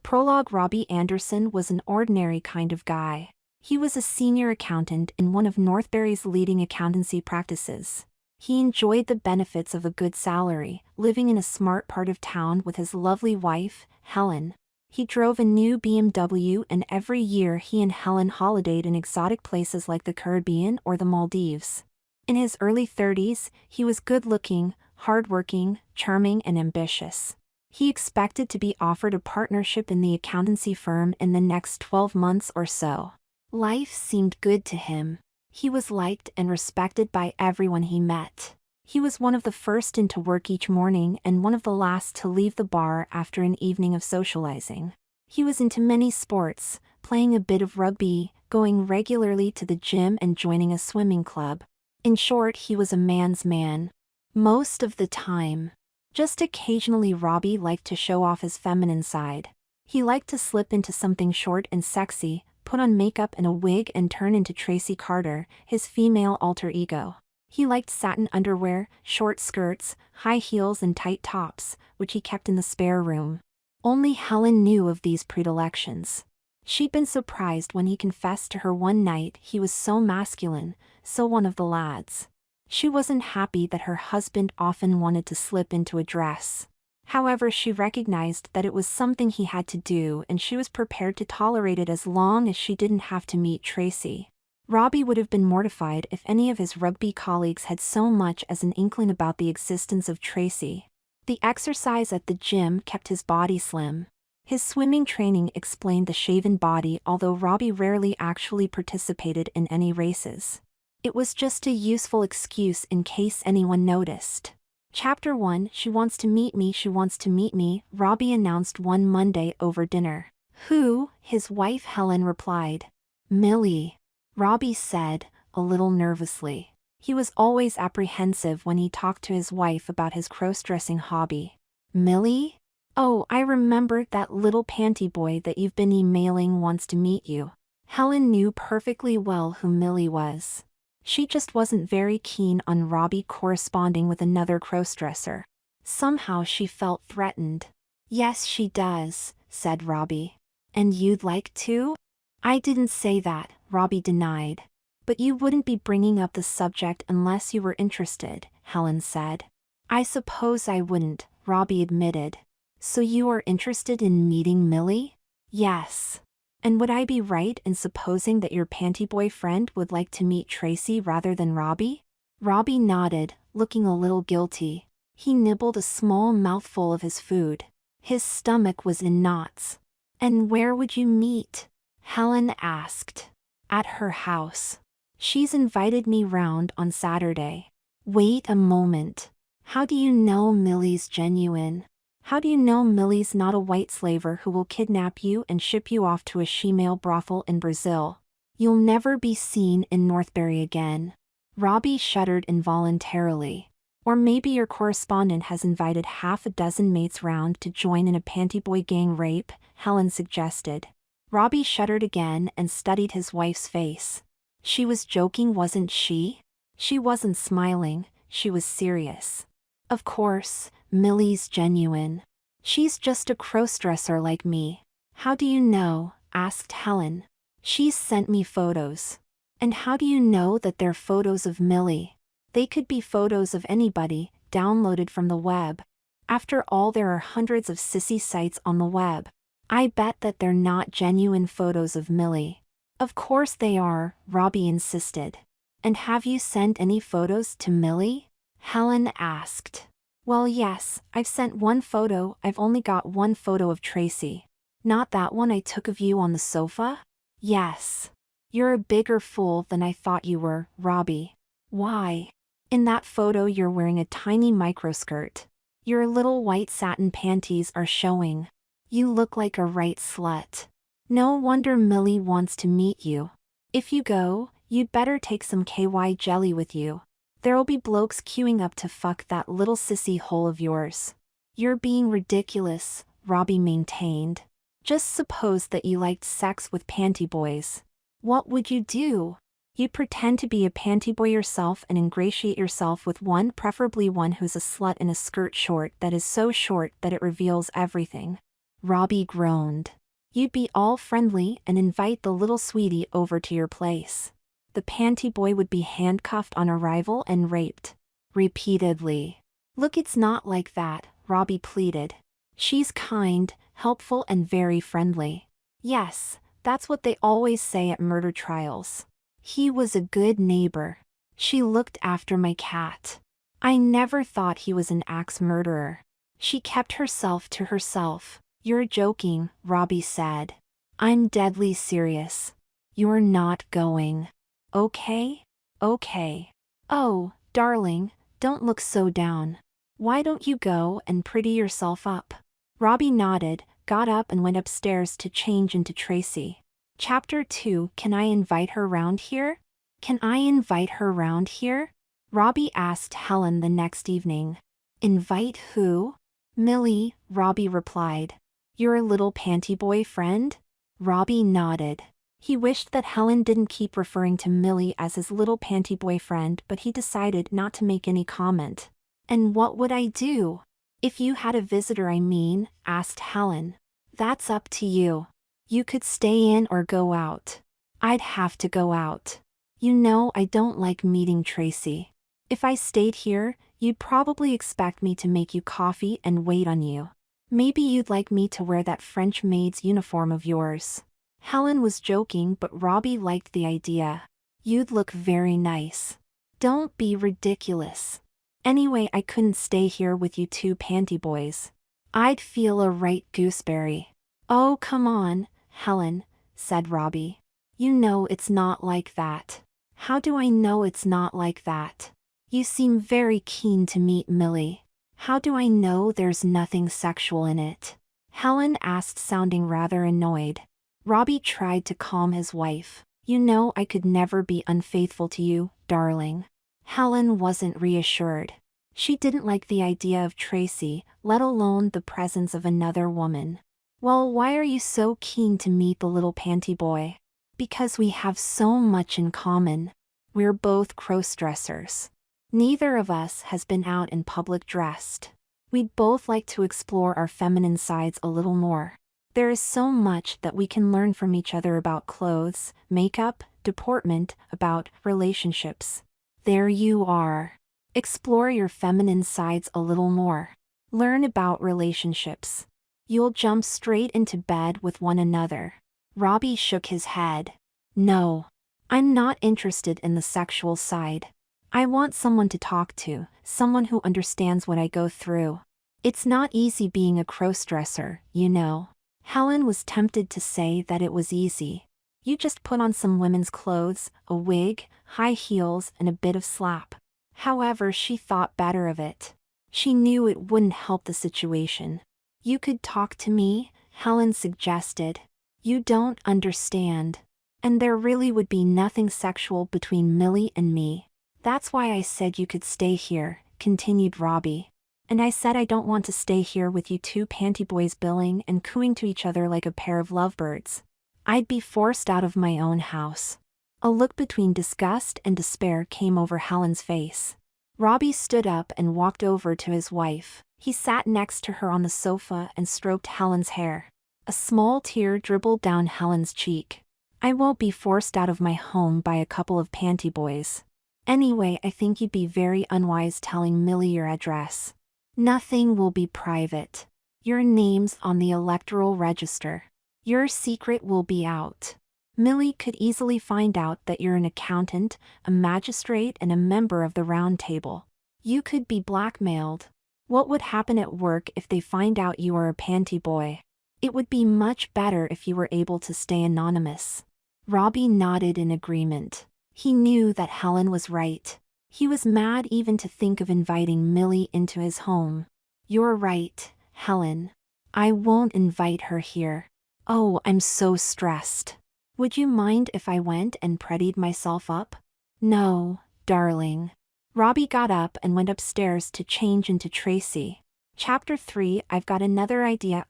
Prologue. Robbie Anderson was an ordinary kind of guy. He was a senior accountant in one of Northbury's leading accountancy practices. He enjoyed the benefits of a good salary, living in a smart part of town with his lovely wife, Helen. He drove a new BMW, and every year he and Helen holidayed in exotic places like the Caribbean or the Maldives. In his early 30s, he was good-looking, hard-working, charming, and ambitious. He expected to be offered a partnership in the accountancy firm in the next 12 months or so. Life seemed good to him. He was liked and respected by everyone he met. He was one of the first into work each morning and one of the last to leave the bar after an evening of socializing. He was into many sports, playing a bit of rugby, going regularly to the gym, and joining a swimming club. In short, he was a man's man. Most of the time. Just occasionally, Robbie liked to show off his feminine side. He liked to slip into something short and sexy, put on makeup and a wig, and turn into Tracy Carter, his female alter ego. He liked satin underwear, short skirts, high heels, and tight tops, which he kept in the spare room. Only Helen knew of these predilections. She'd been surprised when he confessed to her one night he was so masculine, so one of the lads. She wasn't happy that her husband often wanted to slip into a dress. However, she recognized that it was something he had to do, and she was prepared to tolerate it as long as she didn't have to meet Tracy. Robbie would have been mortified if any of his rugby colleagues had so much as an inkling about the existence of Tracy. The exercise at the gym kept his body slim. His swimming training explained the shaven body, although Robbie rarely actually participated in any races. It was just a useful excuse in case anyone noticed. Chapter 1. She wants to meet me, she wants to meet me, Robbie announced one Monday over dinner. Who? His wife Helen replied. Millie. Robbie said, a little nervously. He was always apprehensive when he talked to his wife about his crossdressing hobby. Millie? Oh, I remember that little panty boy that you've been emailing wants to meet you. Helen knew perfectly well who Millie was. She just wasn't very keen on Robbie corresponding with another crossdresser. Somehow she felt threatened. Yes, she does, said Robbie. And you'd like to? I didn't say that, Robbie denied. But you wouldn't be bringing up the subject unless you were interested, Helen said. I suppose I wouldn't, Robbie admitted. So you are interested in meeting Millie? Yes. And would I be right in supposing that your panty boyfriend would like to meet Tracy rather than Robbie? Robbie nodded, looking a little guilty. He nibbled a small mouthful of his food. His stomach was in knots. And where would you meet? Helen asked. At her house. She's invited me round on Saturday. Wait a moment. How do you know Millie's genuine? How do you know Millie's not a white slaver who will kidnap you and ship you off to a she-male brothel in Brazil? You'll never be seen in Northbury again. Robbie shuddered involuntarily. Or maybe your correspondent has invited half a dozen mates round to join in a panty boy gang rape, Helen suggested. Robbie shuddered again and studied his wife's face. She was joking, wasn't she? She wasn't smiling, she was serious. Of course, Millie's genuine. She's just a crossdresser like me. How do you know? Asked Helen. She's sent me photos. And how do you know that they're photos of Millie? They could be photos of anybody, downloaded from the web. After all, there are hundreds of sissy sites on the web. I bet that they're not genuine photos of Millie. Of course they are, Robbie insisted. And have you sent any photos to Millie? Helen asked. Well, yes, I've sent one photo. I've only got one photo of Tracy. Not that one I took of you on the sofa? Yes. You're a bigger fool than I thought you were, Robbie. Why? In that photo you're wearing a tiny microskirt. Your little white satin panties are showing. You look like a right slut. No wonder Millie wants to meet you. If you go, you'd better take some KY jelly with you. There'll be blokes queuing up to fuck that little sissy hole of yours. You're being ridiculous, Robbie maintained. Just suppose that you liked sex with panty boys. What would you do? You'd pretend to be a panty boy yourself and ingratiate yourself with one, preferably one who's a slut in a skirt short that is so short that it reveals everything. Robbie groaned. You'd be all friendly and invite the little sweetie over to your place. The panty boy would be handcuffed on arrival and raped. Repeatedly. Look, it's not like that, Robbie pleaded. She's kind, helpful and very friendly. Yes, that's what they always say at murder trials. He was a good neighbor. She looked after my cat. I never thought he was an axe murderer. She kept herself to herself. You're joking, Robbie said. I'm deadly serious. You're not going. Okay? Okay. Oh, darling, don't look so down. Why don't you go and pretty yourself up? Robbie nodded, got up and went upstairs to change into Tracy. Chapter 2. Can I invite her round here? Can I invite her round here? Robbie asked Helen the next evening. Invite who? Millie, Robbie replied. Your little panty boy friend? Robbie nodded. He wished that Helen didn't keep referring to Millie as his little panty boy friend, but he decided not to make any comment. And what would I do? If you had a visitor, I mean, asked Helen. That's up to you. You could stay in or go out. I'd have to go out. You know I don't like meeting Tracy. If I stayed here, you'd probably expect me to make you coffee and wait on you. Maybe you'd like me to wear that French maid's uniform of yours. Helen was joking, but Robbie liked the idea. You'd look very nice. Don't be ridiculous. Anyway, I couldn't stay here with you two panty boys. I'd feel a right gooseberry. Oh, come on, Helen, said Robbie. You know it's not like that. How do I know it's not like that? You seem very keen to meet Millie. How do I know there's nothing sexual in it? Helen asked, sounding rather annoyed. Robbie tried to calm his wife. You know I could never be unfaithful to you, darling. Helen wasn't reassured. She didn't like the idea of Tracy, let alone the presence of another woman. Well, why are you so keen to meet the little panty boy? Because we have so much in common. We're both crossdressers. Neither of us has been out in public dressed. We'd both like to explore our feminine sides a little more. There is so much that we can learn from each other about clothes, makeup, deportment, about relationships. There you are. Explore your feminine sides a little more. Learn about relationships. You'll jump straight into bed with one another. Robbie shook his head. No. I'm not interested in the sexual side. I want someone to talk to, someone who understands what I go through. It's not easy being a crossdresser, you know. Helen was tempted to say that it was easy. You just put on some women's clothes, a wig, high heels, and a bit of slap. However, she thought better of it. She knew it wouldn't help the situation. You could talk to me, Helen suggested. You don't understand. And there really would be nothing sexual between Millie and me. That's why I said you could stay here, continued Robbie. And I said I don't want to stay here with you two panty boys billing and cooing to each other like a pair of lovebirds. I'd be forced out of my own house. A look between disgust and despair came over Helen's face. Robbie stood up and walked over to his wife. He sat next to her on the sofa and stroked Helen's hair. A small tear dribbled down Helen's cheek. I won't be forced out of my home by a couple of panty boys. Anyway, I think you'd be very unwise telling Millie your address. Nothing will be private. Your name's on the electoral register. Your secret will be out. Millie could easily find out that you're an accountant, a magistrate, and a member of the Round Table. You could be blackmailed. What would happen at work if they find out you are a panty boy? It would be much better if you were able to stay anonymous. Robbie nodded in agreement. He knew that Helen was right. He was mad even to think of inviting Millie into his home. You're right, Helen. I won't invite her here. Oh, I'm so stressed. Would you mind if I went and prettied myself up? No, darling. Robbie got up and went upstairs to change into Tracy. Chapter 3. I've got another idea.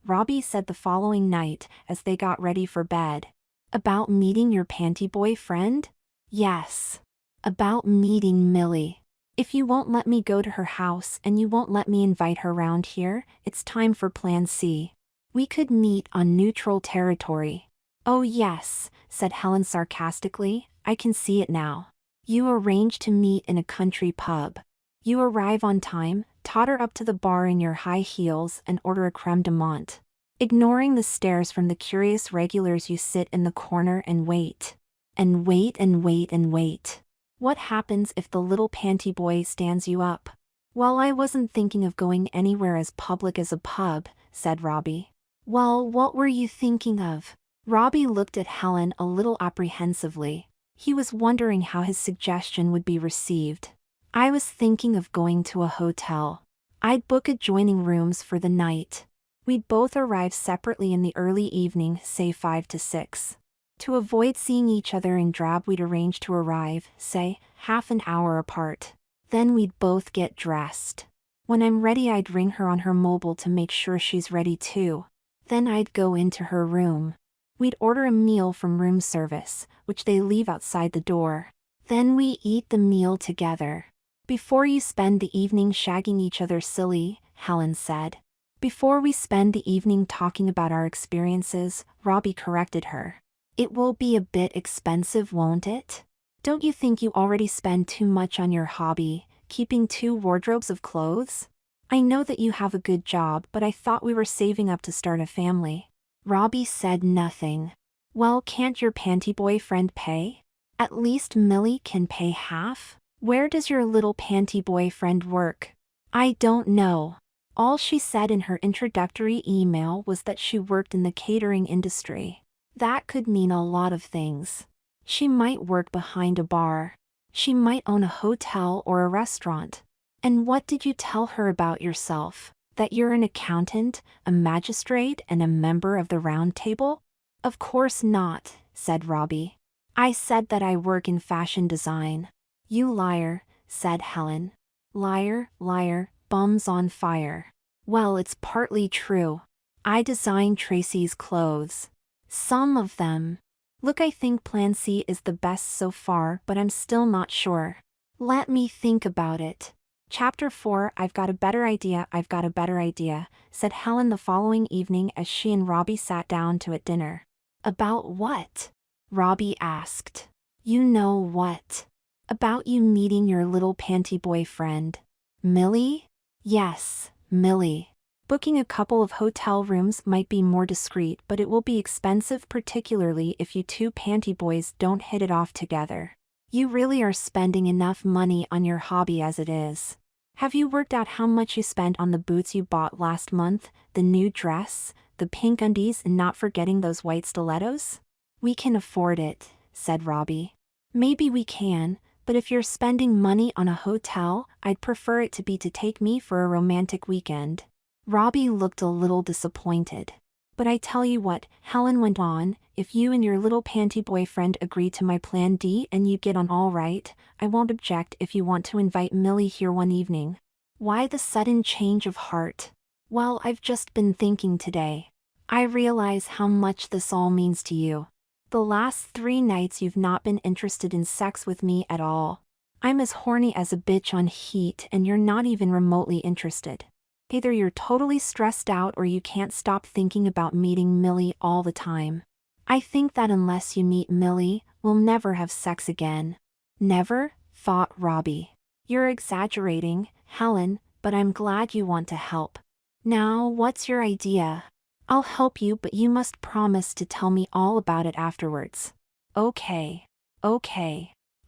Robbie said the following night as they got ready for bed. About meeting your panty boy friend? Yes. About meeting Millie. If you won't let me go to her house and you won't let me invite her round here, it's time for Plan C. We could meet on neutral territory. Oh yes, said Helen sarcastically, I can see it now. You arrange to meet in a country pub. You arrive on time, totter up to the bar in your high heels and order a creme de menthe. Ignoring the stares from the curious regulars, you sit in the corner and wait. And wait and wait and wait. What happens if the little panty boy stands you up? Well, I wasn't thinking of going anywhere as public as a pub, said Robbie. Well, what were you thinking of? Robbie looked at Helen a little apprehensively. He was wondering how his suggestion would be received. I was thinking of going to a hotel. I'd book adjoining rooms for the night. We'd both arrive separately in the early evening, say 5 to 6. To avoid seeing each other in drab, we'd arrange to arrive, say, half an hour apart. Then we'd both get dressed. When I'm ready, I'd ring her on her mobile to make sure she's ready too. Then I'd go into her room. We'd order a meal from room service, which they leave outside the door. Then we eat the meal together. Before you spend the evening shagging each other silly, Helen said. Before we spend the evening talking about our experiences, Robbie corrected her. It will be a bit expensive, won't it? Don't you think you already spend too much on your hobby, keeping 2 wardrobes of clothes? I know that you have a good job, but I thought we were saving up to start a family. Robbie said nothing. Well, can't your panty boyfriend pay? At least Millie can pay half? Where does your little panty boyfriend work? I don't know. All she said in her introductory email was that she worked in the catering industry. That could mean a lot of things. She might work behind a bar. She might own a hotel or a restaurant. And what did you tell her about yourself? That you're an accountant, a magistrate, and a member of the Round Table? Of course not, said Robbie. I said that I work in fashion design. You liar, said Helen. Liar, liar, bums on fire. Well, it's partly true. I design Tracy's clothes. Some of them. Look, I think Plan C is the best so far, but I'm still not sure. Let me think about it. Chapter 4, I've got a better idea, said Helen the following evening as she and Robbie sat down to at dinner. About what? Robbie asked. You know what? About you meeting your little panty boyfriend. Millie? Yes, Millie. Booking a couple of hotel rooms might be more discreet, but it will be expensive, particularly if you 2 panty boys don't hit it off together. You really are spending enough money on your hobby as it is. Have you worked out how much you spent on the boots you bought last month, the new dress, the pink undies, and not forgetting those white stilettos? We can afford it, said Robbie. Maybe we can, but if you're spending money on a hotel, I'd prefer it to be to take me for a romantic weekend. Robbie looked a little disappointed. But I tell you what, Helen went on, if you and your little panty boyfriend agree to my Plan D and you get on all right, I won't object if you want to invite Millie here one evening. Why the sudden change of heart? Well, I've just been thinking today. I realize how much this all means to you. The last 3 nights you've not been interested in sex with me at all. I'm as horny as a bitch on heat and you're not even remotely interested. Either you're totally stressed out or you can't stop thinking about meeting Millie all the time. I think that unless you meet Millie, we'll never have sex again. Never? Thought Robbie. You're exaggerating, Helen, but I'm glad you want to help. Now, what's your idea? I'll help you, but you must promise to tell me all about it afterwards. Okay.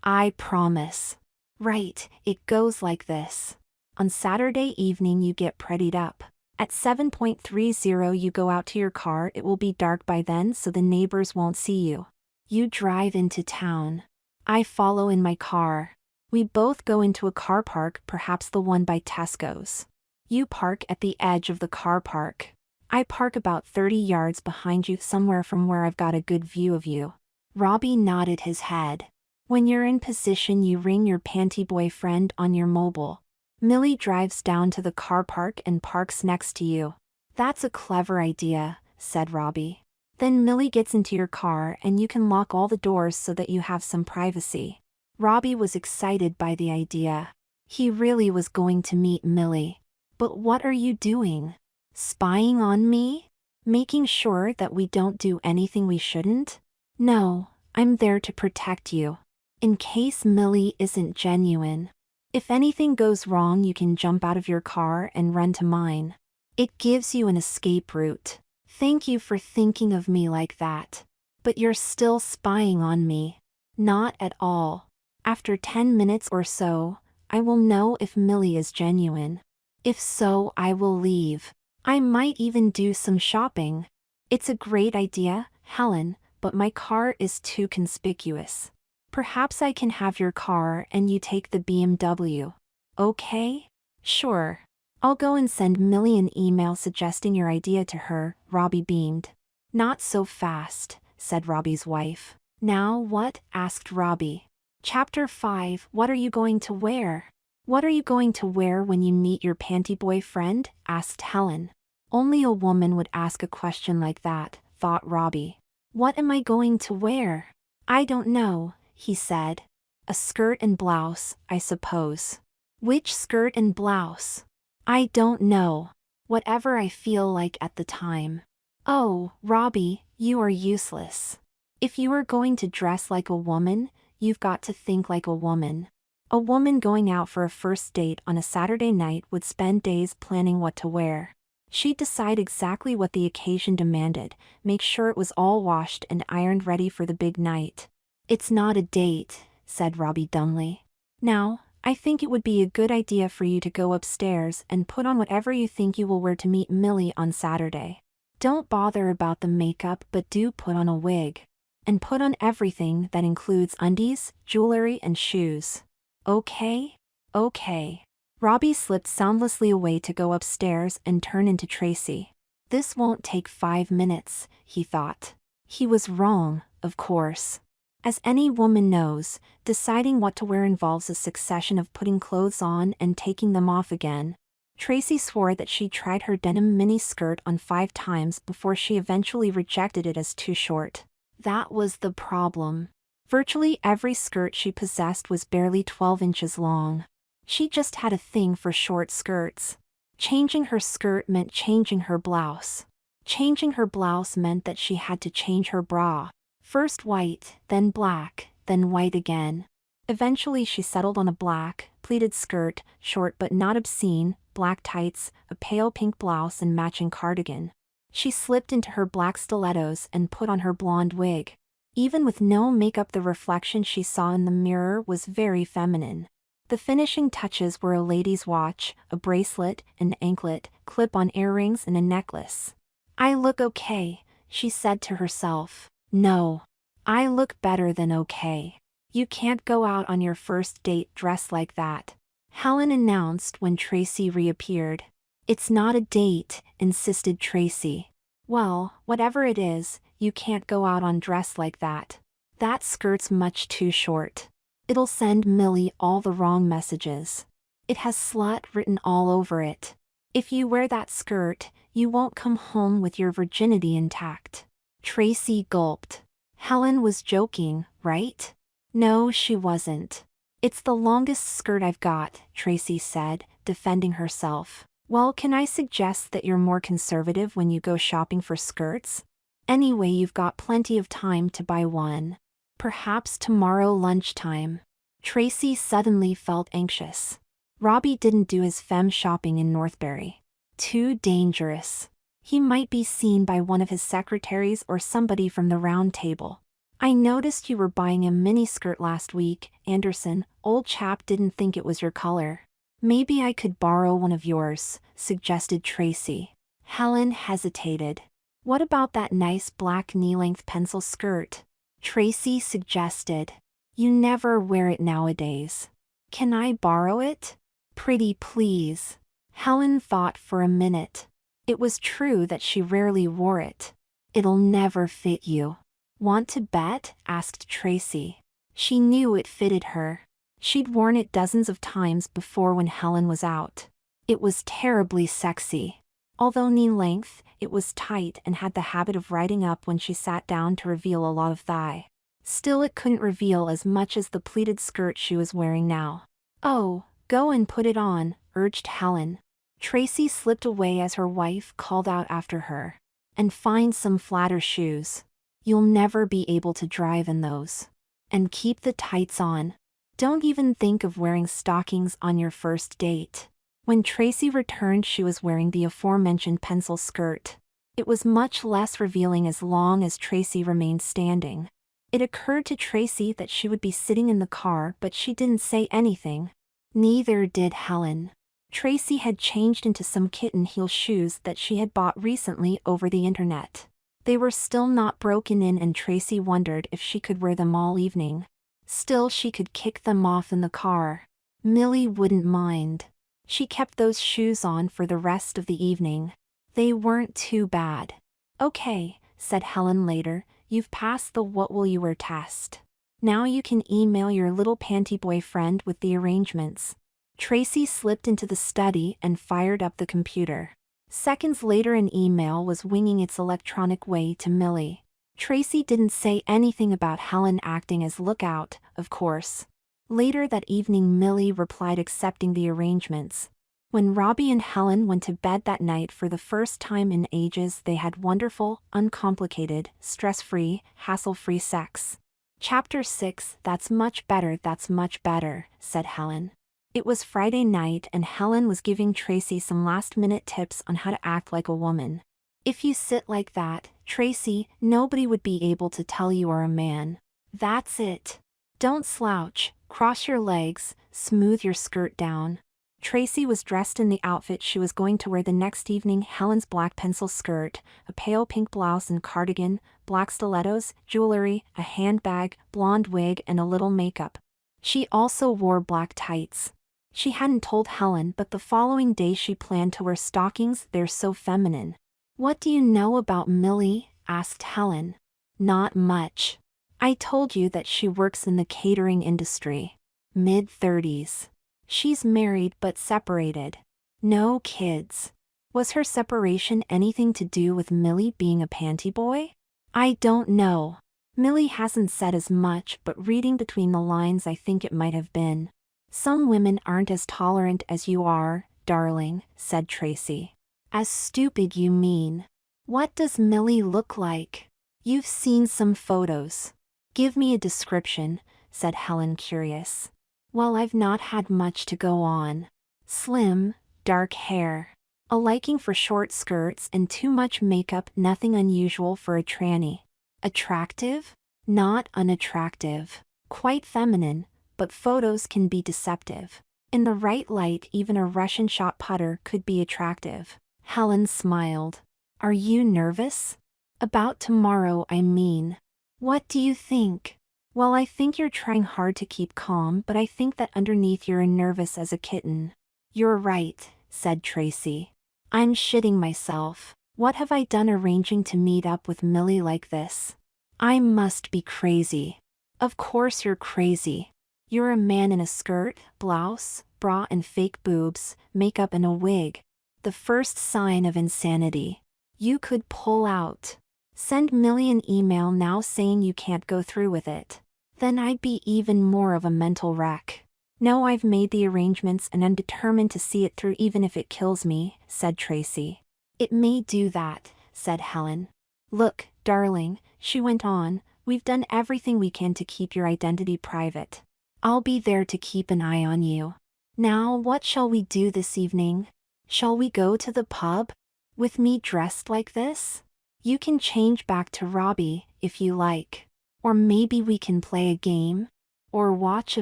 I promise. Right, it goes like this. On Saturday evening you get prettied up. At 7:30 you go out to your car. It will be dark by then so the neighbors won't see you. You drive into town. I follow in my car. We both go into a car park, perhaps the one by Tesco's. You park at the edge of the car park. I park about 30 yards behind you, somewhere from where I've got a good view of you. Robbie nodded his head. When you're in position you ring your panty boyfriend on your mobile. Millie drives down to the car park and parks next to you. That's a clever idea, said Robbie. Then Millie gets into your car and you can lock all the doors so that you have some privacy. Robbie was excited by the idea. He really was going to meet Millie. But what are you doing? Spying on me? Making sure that we don't do anything we shouldn't? No, I'm there to protect you. In case Millie isn't genuine. If anything goes wrong, you can jump out of your car and run to mine. It gives you an escape route. Thank you for thinking of me like that. But you're still spying on me. Not at all. After 10 minutes or so, I will know if Millie is genuine. If so, I will leave. I might even do some shopping. It's a great idea, Helen, but my car is too conspicuous. Perhaps I can have your car and you take the BMW. Okay? Sure. I'll go and send Millie an email suggesting your idea to her, Robbie beamed. Not so fast, said Robbie's wife. Now what? Asked Robbie. Chapter 5. What are you going to wear? What are you going to wear when you meet your panty boyfriend? Asked Helen. Only a woman would ask a question like that, thought Robbie. What am I going to wear? I don't know, he said. A skirt and blouse, I suppose. Which skirt and blouse? I don't know. Whatever I feel like at the time. Oh, Robbie, you are useless. If you are going to dress like a woman, you've got to think like a woman. A woman going out for a first date on a Saturday night would spend days planning what to wear. She'd decide exactly what the occasion demanded, make sure it was all washed and ironed ready for the big night. It's not a date, said Robbie dumbly. Now, I think it would be a good idea for you to go upstairs and put on whatever you think you will wear to meet Millie on Saturday. Don't bother about the makeup, but do put on a wig. And put on everything that includes undies, jewelry, and shoes. Okay? Okay. Robbie slipped soundlessly away to go upstairs and turn into Tracy. This won't take 5 minutes, he thought. He was wrong, of course. As any woman knows, deciding what to wear involves a succession of putting clothes on and taking them off again. Tracy swore that she tried her denim mini skirt on 5 times before she eventually rejected it as too short. That was the problem. Virtually every skirt she possessed was barely 12 inches long. She just had a thing for short skirts. Changing her skirt meant changing her blouse. Changing her blouse meant that she had to change her bra. First white, then black, then white again. Eventually she settled on a black, pleated skirt, short but not obscene, black tights, a pale pink blouse and matching cardigan. She slipped into her black stilettos and put on her blonde wig. Even with no makeup, the reflection she saw in the mirror was very feminine. The finishing touches were a lady's watch, a bracelet, an anklet, clip-on earrings and a necklace. I look okay, she said to herself. No. I look better than okay. You can't go out on your first date dressed like that, Helen announced when Tracy reappeared. It's not a date, insisted Tracy. Well, whatever it is, you can't go out on dress like that. That skirt's much too short. It'll send Millie all the wrong messages. It has slut written all over it. If you wear that skirt, you won't come home with your virginity intact. Tracy gulped. Helen was joking, right? No, she wasn't. It's the longest skirt I've got, Tracy said, defending herself. Well, can I suggest that you're more conservative when you go shopping for skirts? Anyway, you've got plenty of time to buy one. Perhaps tomorrow lunchtime. Tracy suddenly felt anxious. Robbie didn't do his femme shopping in Northbury. Too dangerous. He might be seen by one of his secretaries or somebody from the round table. I noticed you were buying a miniskirt last week, Anderson. Old chap didn't think it was your color. Maybe I could borrow one of yours, suggested Tracy. Helen hesitated. What about that nice black knee-length pencil skirt? Tracy suggested. You never wear it nowadays. Can I borrow it? Pretty please. Helen thought for a minute. It was true that she rarely wore it. It'll never fit you. Want to bet? Asked Tracy. She knew it fitted her. She'd worn it dozens of times before when Helen was out. It was terribly sexy. Although knee-length, it was tight and had the habit of riding up when she sat down to reveal a lot of thigh. Still, it couldn't reveal as much as the pleated skirt she was wearing now. Oh, Go and put it on, urged Helen. Tracy slipped away as her wife called out after her. And find some flatter shoes. You'll never be able to drive in those. And keep the tights on. Don't even think of wearing stockings on your first date. When Tracy returned, she was wearing the aforementioned pencil skirt. It was much less revealing as long as Tracy remained standing. It occurred to Tracy that she would be sitting in the car, but she didn't say anything. Neither did Helen. Tracy had changed into some kitten heel shoes that she had bought recently over the internet. They were still not broken in, and Tracy wondered if she could wear them all evening. Still, she could kick them off in the car. Millie wouldn't mind. She kept those shoes on for the rest of the evening. They weren't too bad. Okay, said Helen later, you've passed the what will you wear test. Now you can email your little panty boyfriend with the arrangements. Tracy slipped into the study and fired up the computer. Seconds later, an email was winging its electronic way to Millie. Tracy didn't say anything about Helen acting as lookout, of course. Later that evening, Millie replied accepting the arrangements. When Robbie and Helen went to bed that night for the first time in ages, they had wonderful, uncomplicated, stress-free, hassle-free sex. Chapter 6. That's much better, said Helen. It was Friday night, and Helen was giving Tracy some last-minute tips on how to act like a woman. If you sit like that, Tracy, nobody would be able to tell you are a man. That's it. Don't slouch, cross your legs, smooth your skirt down. Tracy was dressed in the outfit she was going to wear the next evening: Helen's black pencil skirt, a pale pink blouse and cardigan, black stilettos, jewelry, a handbag, blonde wig, and a little makeup. She also wore black tights. She hadn't told Helen, but the following day she planned to wear stockings. They're so feminine. What do you know about Millie? Asked Helen. Not much. I told you that she works in the catering industry. Mid-30s. She's married but separated. No kids. Was her separation anything to do with Millie being a panty boy? I don't know. Millie hasn't said as much, but reading between the lines, I think it might have been. Some women aren't as tolerant as you are, darling, said Tracy. As stupid, you mean? What does Millie look like? You've seen some photos. Give me a description, said Helen, curious. Well, I've not had much to go on. Slim, dark hair. A liking for short skirts and too much makeup, nothing unusual for a tranny. Attractive? Not unattractive. Quite feminine, but photos can be deceptive. In the right light, even a Russian shot putter could be attractive. Helen smiled. Are you nervous? About tomorrow, I mean. What do you think? Well, I think you're trying hard to keep calm, but I think that underneath you're nervous as a kitten. You're right, said Tracy. I'm shitting myself. What have I done arranging to meet up with Millie like this? I must be crazy. Of course you're crazy. You're a man in a skirt, blouse, bra and fake boobs, makeup and a wig. The first sign of insanity. You could pull out. Send Millie an email now saying you can't go through with it. Then I'd be even more of a mental wreck. No, I've made the arrangements and I'm determined to see it through even if it kills me, said Tracy. It may do that, said Helen. Look, darling, she went on, we've done everything we can to keep your identity private. I'll be there to keep an eye on you. Now, what shall we do this evening? Shall we go to the pub? With me dressed like this? You can change back to Robbie, if you like. Or maybe we can play a game? Or watch a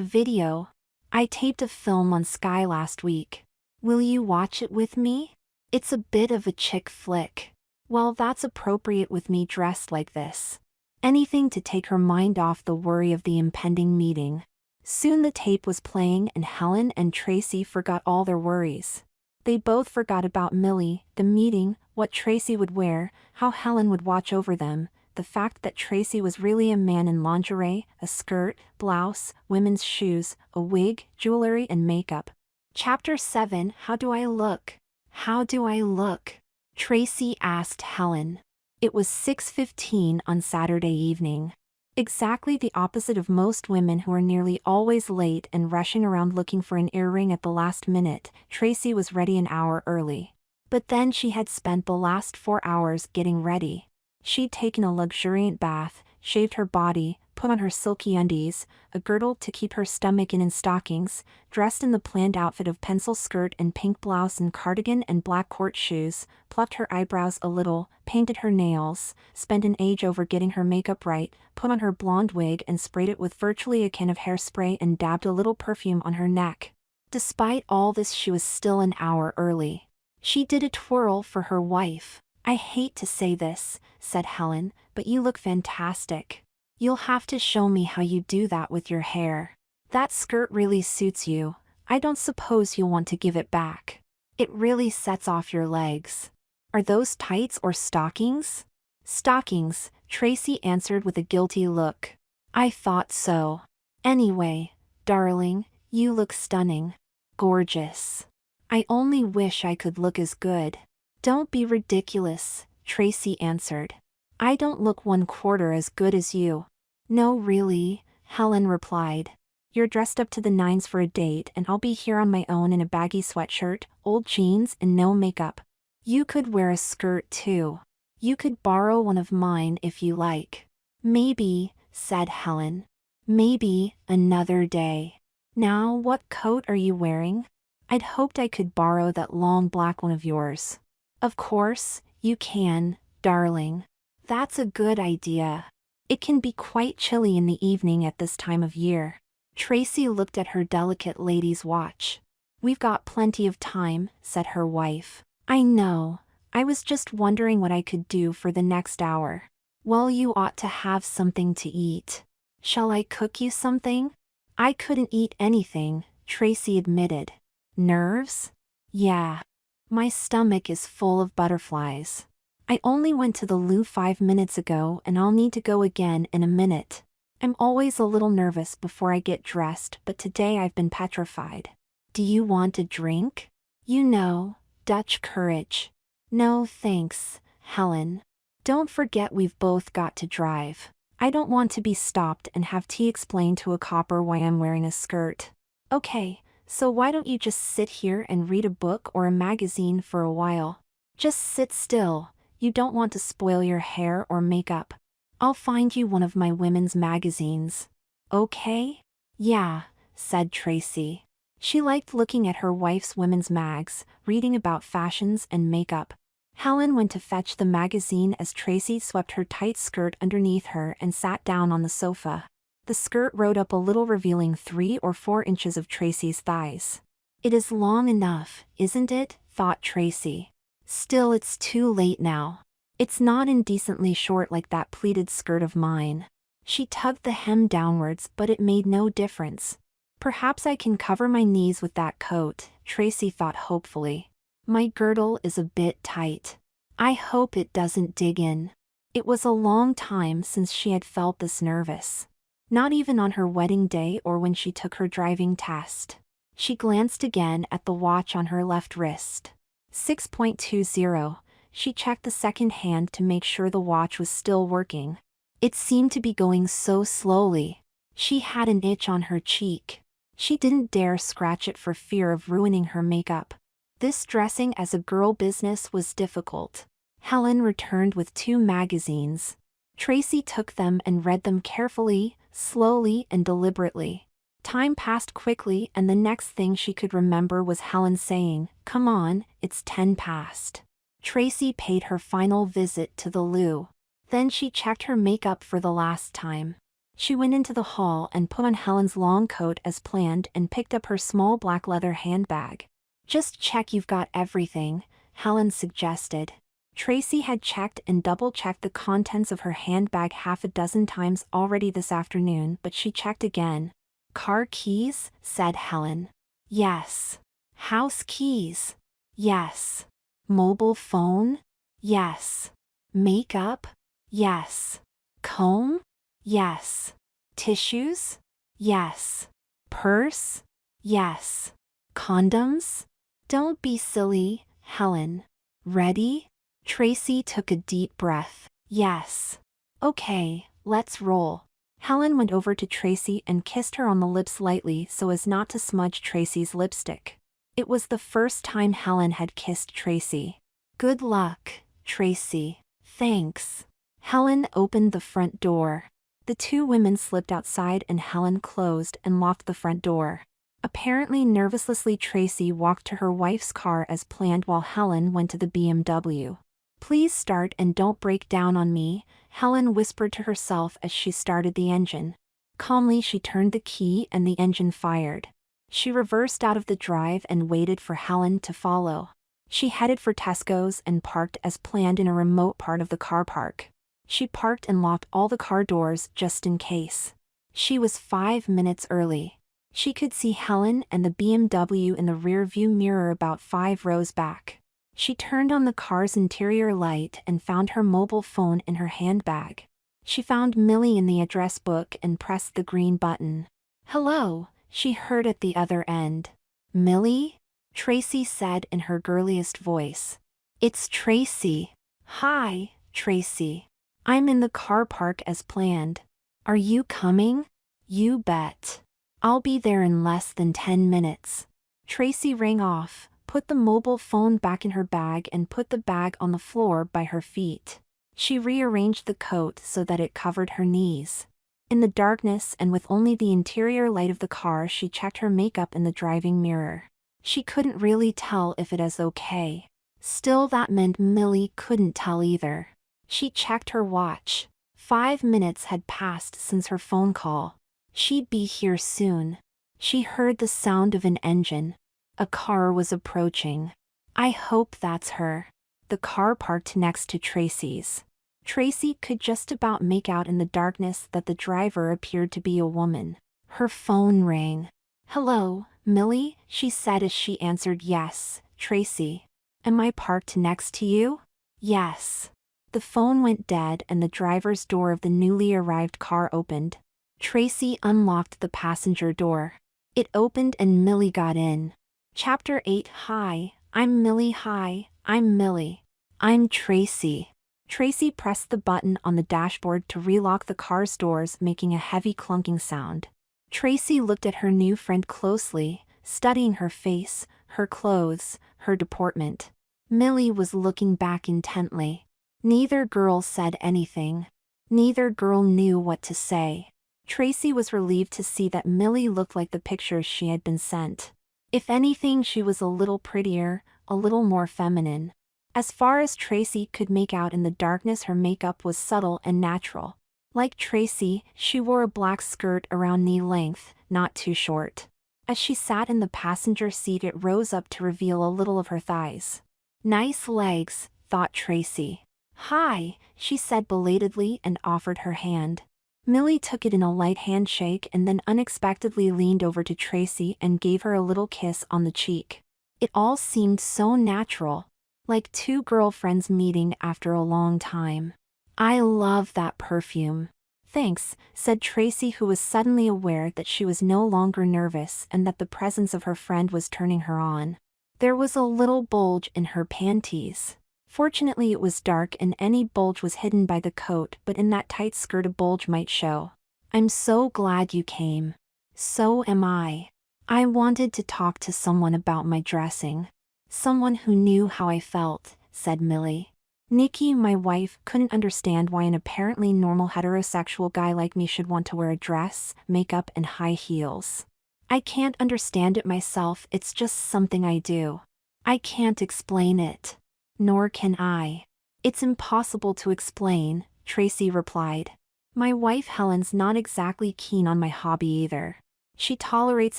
video? I taped a film on Sky last week. Will you watch it with me? It's a bit of a chick flick. Well, that's appropriate with me dressed like this. Anything to take her mind off the worry of the impending meeting. Soon the tape was playing and Helen and Tracy forgot all their worries. They both forgot about Millie, the meeting, what Tracy would wear, how Helen would watch over them, the fact that Tracy was really a man in lingerie, a skirt, blouse, women's shoes, a wig, jewelry and makeup. Chapter 7. How do I look? How do I look? Tracy asked Helen. It was 6:15 on Saturday evening. Exactly the opposite of most women who are nearly always late and rushing around looking for an earring at the last minute. Tracy was ready an hour early. But then she had spent the last 4 hours getting ready. She'd taken a luxuriant bath, shaved her body, put on her silky undies, a girdle to keep her stomach in and stockings, dressed in the planned outfit of pencil skirt and pink blouse and cardigan and black court shoes, plucked her eyebrows a little, painted her nails, spent an age over getting her makeup right, put on her blonde wig and sprayed it with virtually a can of hairspray and dabbed a little perfume on her neck. Despite all this, she was still an hour early. She did a twirl for her wife. "I hate to say this," said Helen, "but you look fantastic. You'll have to show me how you do that with your hair. That skirt really suits you. I don't suppose you'll want to give it back. It really sets off your legs. Are those tights or stockings?" "Stockings," Tracy answered with a guilty look. "I thought so. Anyway, darling, you look stunning. Gorgeous. I only wish I could look as good." "Don't be ridiculous," Tracy answered. "I don't look 1/4 as good as you." "No, really," Helen replied. "You're dressed up to the nines for a date and I'll be here on my own in a baggy sweatshirt, old jeans and no makeup. You could wear a skirt too. You could borrow one of mine if you like." "Maybe," said Helen. "Maybe, another day. Now what coat are you wearing? I'd hoped I could borrow that long black one of yours." "Of course, you can, darling. That's a good idea. It can be quite chilly in the evening at this time of year." Tracy looked at her delicate lady's watch. "We've got plenty of time," said her wife. "I know. I was just wondering what I could do for the next hour." "Well, you ought to have something to eat. Shall I cook you something?" "I couldn't eat anything," Tracy admitted. "Nerves?" "Yeah. My stomach is full of butterflies. I only went to the loo 5 minutes ago and I'll need to go again in a minute. I'm always a little nervous before I get dressed, but today I've been petrified." "Do you want a drink? You know, Dutch courage." "No thanks, Helen. Don't forget we've both got to drive. I don't want to be stopped and have tea explain to a copper why I'm wearing a skirt." "Okay, so why don't you just sit here and read a book or a magazine for a while? Just sit still. You don't want to spoil your hair or makeup. I'll find you one of my women's magazines. Okay?" "Yeah," said Tracy. She liked looking at her wife's women's mags, reading about fashions and makeup. Helen went to fetch the magazine as Tracy swept her tight skirt underneath her and sat down on the sofa. The skirt rode up a little, revealing 3 or 4 inches of Tracy's thighs. "It is long enough, isn't it?" thought Tracy. "Still, it's too late now. It's not indecently short like that pleated skirt of mine." She tugged the hem downwards, but it made no difference. "Perhaps I can cover my knees with that coat," Tracy thought hopefully. "My girdle is a bit tight. I hope it doesn't dig in." It was a long time since she had felt this nervous. Not even on her wedding day or when she took her driving test. She glanced again at the watch on her left wrist. 6:20. She checked the second hand to make sure the watch was still working. It seemed to be going so slowly. She had an itch on her cheek. She didn't dare scratch it for fear of ruining her makeup. This dressing as a girl business was difficult. Helen returned with 2 magazines. Tracy took them and read them carefully, slowly and deliberately. Time passed quickly and the next thing she could remember was Helen saying, "Come on, it's 10 past." Tracy paid her final visit to the loo. Then she checked her makeup for the last time. She went into the hall and put on Helen's long coat as planned and picked up her small black leather handbag. "Just check you've got everything," Helen suggested. Tracy had checked and double-checked the contents of her handbag half a dozen times already this afternoon, but she checked again. "Car keys?" said Helen. "Yes." "House keys?" "Yes." "Mobile phone?" "Yes." "Makeup?" "Yes." "Comb?" "Yes." "Tissues?" "Yes." "Purse?" "Yes." "Condoms?" "Don't be silly, Helen. Ready?" Tracy took a deep breath. "Yes." "Okay, let's roll." Helen went over to Tracy and kissed her on the lips lightly so as not to smudge Tracy's lipstick. It was the first time Helen had kissed Tracy. "Good luck, Tracy." "Thanks." Helen opened the front door. The two women slipped outside and Helen closed and locked the front door. Apparently nervously, Tracy walked to her wife's car as planned while Helen went to the BMW. "Please start and don't break down on me," Helen whispered to herself as she started the engine. Calmly she turned the key and the engine fired. She reversed out of the drive and waited for Helen to follow. She headed for Tesco's and parked as planned in a remote part of the car park. She parked and locked all the car doors just in case. She was 5 minutes early. She could see Helen and the BMW in the rear-view mirror about 5 rows back. She turned on the car's interior light and found her mobile phone in her handbag. She found Millie in the address book and pressed the green button. "Hello," she heard at the other end. "Millie?" Tracy said in her girliest voice. "It's Tracy." "Hi, Tracy. I'm in the car park as planned. Are you coming?" "You bet. I'll be there in less than 10 minutes. Tracy rang off, put the mobile phone back in her bag and put the bag on the floor by her feet. She rearranged the coat so that it covered her knees. In the darkness and with only the interior light of the car, she checked her makeup in the driving mirror. She couldn't really tell if it was okay. Still, that meant Millie couldn't tell either. She checked her watch. 5 minutes had passed since her phone call. She'd be here soon. She heard the sound of an engine. A car was approaching. "I hope that's her." The car parked next to Tracy's. Tracy could just about make out in the darkness that the driver appeared to be a woman. Her phone rang. "Hello, Millie," she said as she answered. "Yes, Tracy. Am I parked next to you?" "Yes." The phone went dead and the driver's door of the newly arrived car opened. Tracy unlocked the passenger door. It opened and Millie got in. Chapter 8. "Hi, I'm Millie." "Hi, I'm Millie." "I'm Tracy." Tracy pressed the button on the dashboard to relock the car's doors, making a heavy clunking sound. Tracy looked at her new friend closely, studying her face, her clothes, her deportment. Millie was looking back intently. Neither girl said anything. Neither girl knew what to say. Tracy was relieved to see that Millie looked like the pictures she had been sent. If anything, she was a little prettier, a little more feminine. As far as Tracy could make out in the darkness, her makeup was subtle and natural. Like Tracy, she wore a black skirt around knee length, not too short. As she sat in the passenger seat, it rose up to reveal a little of her thighs. "Nice legs," thought Tracy. "Hi," she said belatedly and offered her hand. Millie took it in a light handshake and then unexpectedly leaned over to Tracy and gave her a little kiss on the cheek. It all seemed so natural, like two girlfriends meeting after a long time. "I love that perfume." "Thanks," said Tracy, who was suddenly aware that she was no longer nervous and that the presence of her friend was turning her on. There was a little bulge in her panties. Fortunately, it was dark and any bulge was hidden by the coat, but in that tight skirt a bulge might show. "I'm so glad you came." "So am I. I wanted to talk to someone about my dressing. Someone who knew how I felt," said Millie. "Nikki, my wife, couldn't understand why an apparently normal heterosexual guy like me should want to wear a dress, makeup, and high heels. I can't understand it myself, it's just something I do. I can't explain it." "Nor can I." "It's impossible to explain," Tracy replied. "My wife Helen's not exactly keen on my hobby either. She tolerates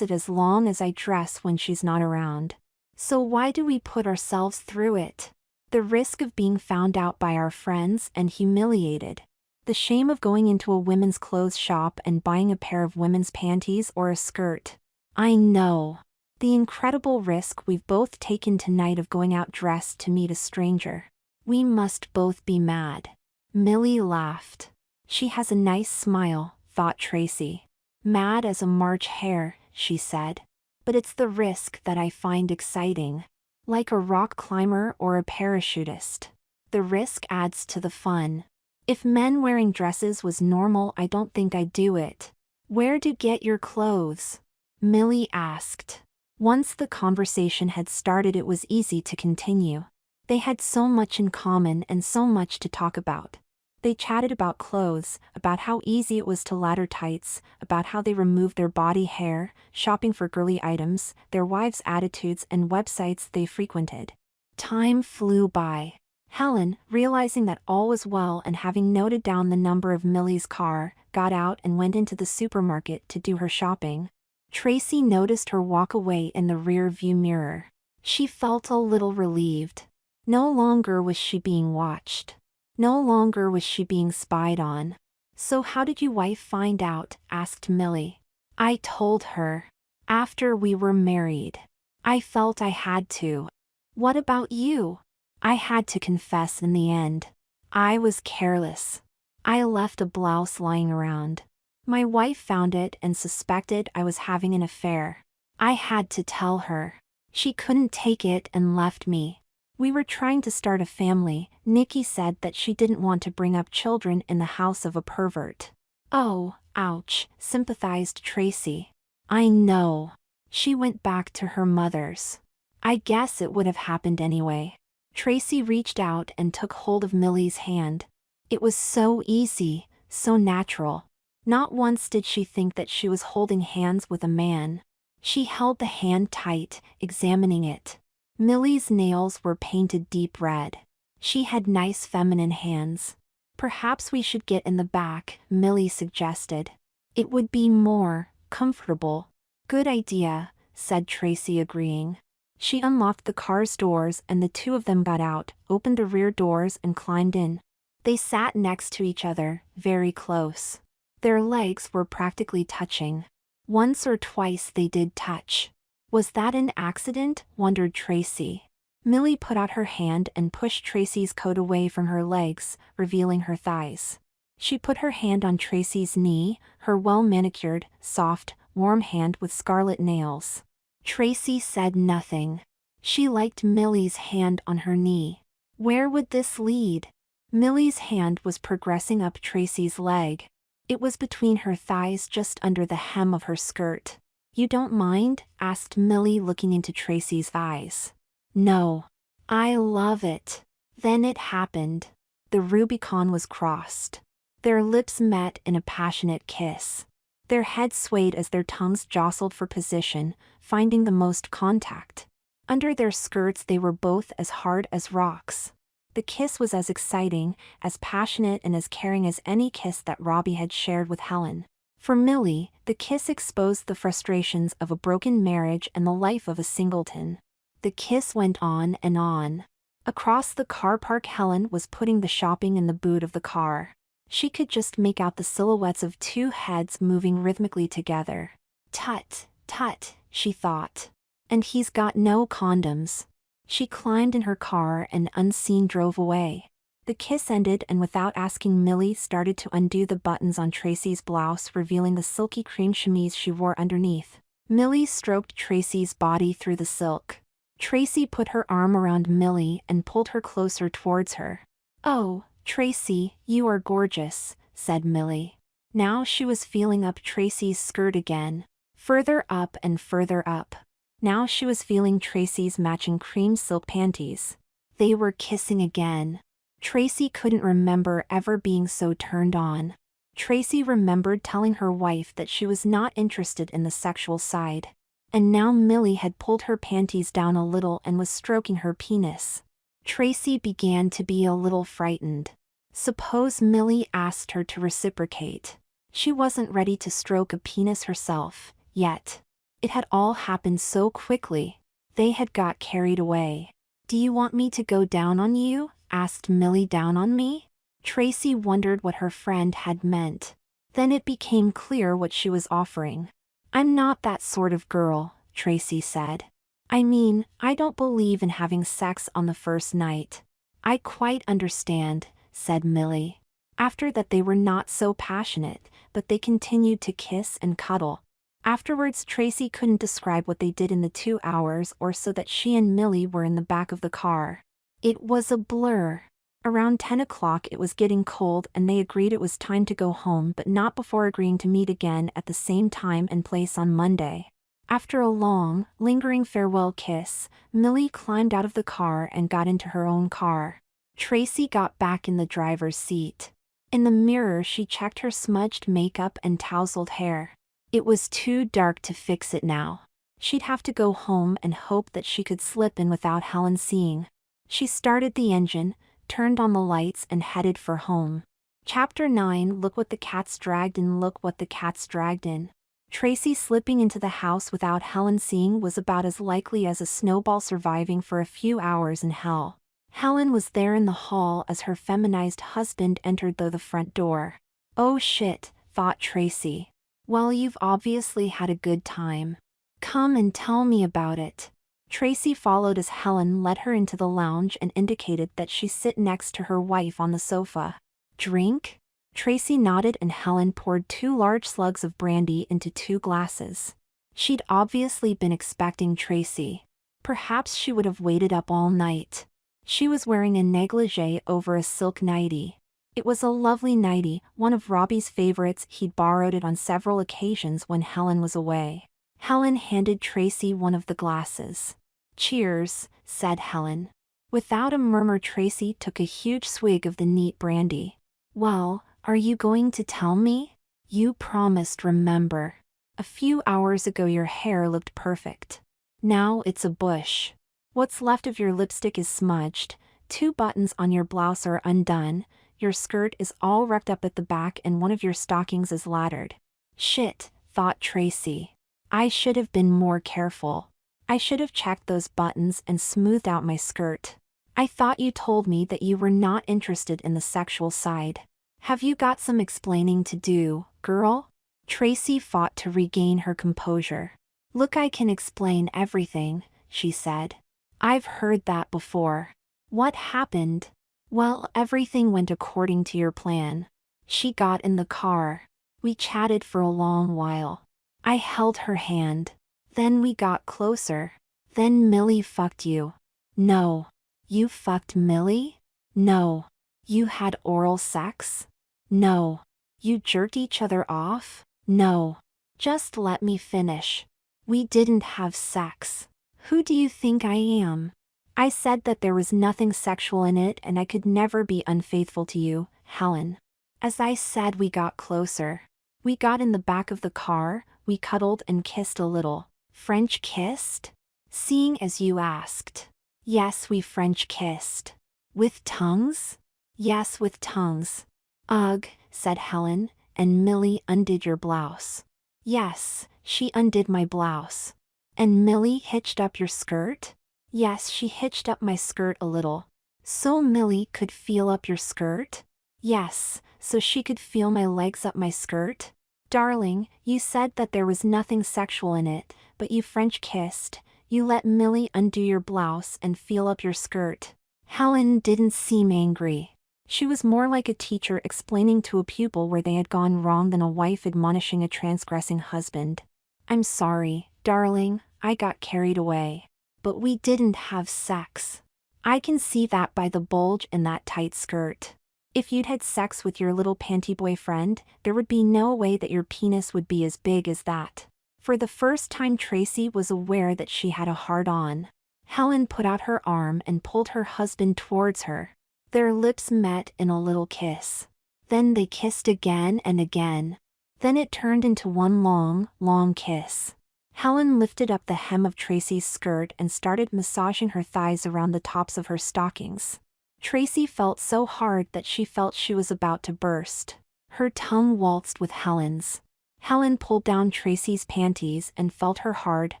it as long as I dress when she's not around. So why do we put ourselves through it? The risk of being found out by our friends and humiliated. The shame of going into a women's clothes shop and buying a pair of women's panties or a skirt. I know. The incredible risk we've both taken tonight of going out dressed to meet a stranger. We must both be mad." Millie laughed. "She has a nice smile," thought Tracy. "Mad as a March hare," she said. "But it's the risk that I find exciting. Like a rock climber or a parachutist. The risk adds to the fun." If men wearing dresses was normal, I don't think I'd do it. Where'd you get your clothes? Millie asked. Once the conversation had started, it was easy to continue. They had so much in common and so much to talk about. They chatted about clothes, about how easy it was to ladder tights, about how they removed their body hair, shopping for girly items, their wives' attitudes, and websites they frequented. Time flew by. Helen, realizing that all was well and having noted down the number of Millie's car, got out and went into the supermarket to do her shopping. Tracy noticed her walk away in the rear-view mirror. She felt a little relieved. No longer was she being watched. No longer was she being spied on. "So how did your wife find out?" asked Millie. "I told her. After we were married. I felt I had to." "What about you?" "I had to confess in the end. I was careless. I left a blouse lying around. My wife found it and suspected I was having an affair. I had to tell her. She couldn't take it and left me. We were trying to start a family. Nikki said that she didn't want to bring up children in the house of a pervert." "Oh, ouch," sympathized Tracy. "I know. She went back to her mother's. I guess it would have happened anyway." Tracy reached out and took hold of Millie's hand. It was so easy, so natural. Not once did she think that she was holding hands with a man. She held the hand tight, examining it. Millie's nails were painted deep red. She had nice feminine hands. "Perhaps we should get in the back," Millie suggested. "It would be more comfortable." "Good idea," said Tracy, agreeing. She unlocked the car's doors and the two of them got out, opened the rear doors and climbed in. They sat next to each other, very close. Their legs were practically touching. Once or twice they did touch. Was that an accident? Wondered Tracy. Millie put out her hand and pushed Tracy's coat away from her legs, revealing her thighs. She put her hand on Tracy's knee, her well-manicured, soft, warm hand with scarlet nails. Tracy said nothing. She liked Millie's hand on her knee. Where would this lead? Millie's hand was progressing up Tracy's leg. It was between her thighs, just under the hem of her skirt. "You don't mind?" asked Millie, looking into Tracy's eyes. "No. I love it." Then it happened. The Rubicon was crossed. Their lips met in a passionate kiss. Their heads swayed as their tongues jostled for position, finding the most contact. Under their skirts they were both as hard as rocks. The kiss was as exciting, as passionate and as caring as any kiss that Robbie had shared with Helen. For Millie, the kiss exposed the frustrations of a broken marriage and the life of a singleton. The kiss went on and on. Across the car park, Helen was putting the shopping in the boot of the car. She could just make out the silhouettes of two heads moving rhythmically together. "Tut, tut," she thought. "And he's got no condoms." She climbed in her car and unseen drove away. The kiss ended, and without asking, Millie started to undo the buttons on Tracy's blouse, revealing the silky cream chemise she wore underneath. Millie stroked Tracy's body through the silk. Tracy put her arm around Millie and pulled her closer towards her. "Oh, Tracy, you are gorgeous," said Millie. Now she was feeling up Tracy's skirt again. Further up and further up. Now she was feeling Tracy's matching cream silk panties. They were kissing again. Tracy couldn't remember ever being so turned on. Tracy remembered telling her wife that she was not interested in the sexual side. And now Millie had pulled her panties down a little and was stroking her penis. Tracy began to be a little frightened. Suppose Millie asked her to reciprocate. She wasn't ready to stroke a penis herself, yet. It had all happened so quickly. They had got carried away. "Do you want me to go down on you?" asked Millie. "Down on me?" Tracy wondered what her friend had meant. Then it became clear what she was offering. "I'm not that sort of girl," Tracy said. "I mean, I don't believe in having sex on the first night." "I quite understand," said Millie. After that they were not so passionate, but they continued to kiss and cuddle. Afterwards Tracy couldn't describe what they did in the 2 hours or so that she and Millie were in the back of the car. It was a blur. Around 10 o'clock it was getting cold and they agreed it was time to go home, but not before agreeing to meet again at the same time and place on Monday. After a long, lingering farewell kiss, Millie climbed out of the car and got into her own car. Tracy got back in the driver's seat. In the mirror she checked her smudged makeup and tousled hair. It was too dark to fix it now. She'd have to go home and hope that she could slip in without Helen seeing. She started the engine, turned on the lights and headed for home. Chapter 9. Look what the cats dragged in. Look what the cats dragged in. Tracy slipping into the house without Helen seeing was about as likely as a snowball surviving for a few hours in hell. Helen was there in the hall as her feminized husband entered the front door. Oh shit, thought Tracy. Well, you've obviously had a good time. Come and tell me about it. Tracy followed as Helen led her into the lounge and indicated that she sit next to her wife on the sofa. Drink? Tracy nodded and Helen poured 2 large slugs of brandy into 2 glasses. She'd obviously been expecting Tracy. Perhaps she would have waited up all night. She was wearing a negligee over a silk nightie. It was a lovely nightie, one of Robbie's favorites. He'd borrowed it on several occasions when Helen was away. Helen handed Tracy one of the glasses. Cheers, said Helen. Without a murmur Tracy took a huge swig of the neat brandy. Well, are you going to tell me? You promised, remember. A few hours ago your hair looked perfect. Now it's a bush. What's left of your lipstick is smudged, 2 buttons on your blouse are undone, your skirt is all wrecked up at the back and one of your stockings is laddered. Shit, thought Tracy. I should have been more careful. I should have checked those buttons and smoothed out my skirt. I thought you told me that you were not interested in the sexual side. Have you got some explaining to do, girl? Tracy fought to regain her composure. Look, I can explain everything, she said. I've heard that before. What happened? Well, everything went according to your plan. She got in the car. We chatted for a long while. I held her hand. Then we got closer. Then Millie fucked you. No. You fucked Millie? No. You had oral sex? No. You jerked each other off? No. Just let me finish. We didn't have sex. Who do you think I am? I said that there was nothing sexual in it and I could never be unfaithful to you, Helen. As I said, we got closer. We got in the back of the car, we cuddled and kissed a little. French kissed? Seeing as you asked. Yes, we French kissed. With tongues? Yes, with tongues. Ugh, said Helen, and Millie undid your blouse. Yes, she undid my blouse. And Millie hitched up your skirt? Yes, she hitched up my skirt a little. So Millie could feel up your skirt? Yes, so she could feel my legs up my skirt? Darling, you said that there was nothing sexual in it, but you French kissed. You let Millie undo your blouse and feel up your skirt. Helen didn't seem angry. She was more like a teacher explaining to a pupil where they had gone wrong than a wife admonishing a transgressing husband. I'm sorry, darling, I got carried away. But we didn't have sex. I can see that by the bulge in that tight skirt. If you'd had sex with your little panty boyfriend, there would be no way that your penis would be as big as that. For the first time Tracy was aware that she had a hard-on. Helen put out her arm and pulled her husband towards her. Their lips met in a little kiss. Then they kissed again and again. Then it turned into one long, long kiss. Helen lifted up the hem of Tracy's skirt and started massaging her thighs around the tops of her stockings. Tracy felt so hard that she felt she was about to burst. Her tongue waltzed with Helen's. Helen pulled down Tracy's panties and felt her hard